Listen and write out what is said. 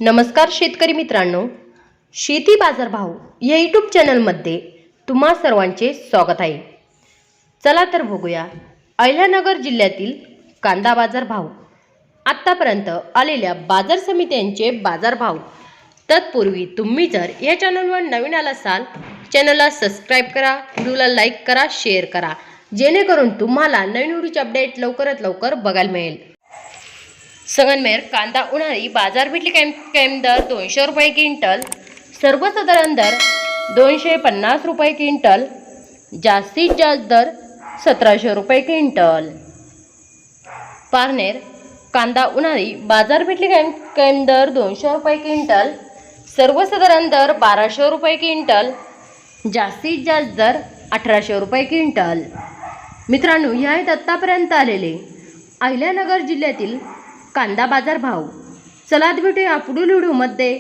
नमस्कार शेतकरी मित्रांनो, शेती बाजार भाव या यूट्यूब चॅनलमध्ये तुम्हा सर्वांचे स्वागत आहे। चला तर बघूया अहिल्यानगर जिल्ह्यातील कांदा बाजार भाव, आतापर्यंत आलेल्या बाजार समित्यांचे बाजार भाव। तत्पूर्वी तुम्ही जर या चॅनलवर नवीन आला असाल, चॅनलला सबस्क्राइब करा, व्हिडिओला लाईक करा, शेअर करा, जेणेकरून तुम्हाला नवीन व्हिडिओचे अपडेट लवकरात लवकर बघायला मिळेल। संगमनेर कांदा उन्हाळी बाजारपेठ कायम दर 200 रुपये क्विंटल, सर्वसाधारण दर 250 रुपये क्विंटल, जास्तीत जास्त दर 1700 रुपये क्विंटल। पारनेर कांदा उन्हाळी बाजारपेठ कायम दर 200 रुपये क्विंटल, सर्वसाधारण दर 1200 रुपये क्विंटल, जास्तीत जास्त दर 1800 रुपये क्विंटल। मित्रांनो, हे आहेत आत्तापर्यंत आलेले अहिल्यानगर जिल्ह्यातील कांदा बाजार भाव। चला भेटूया पुढील व्हिडिओमध्ये।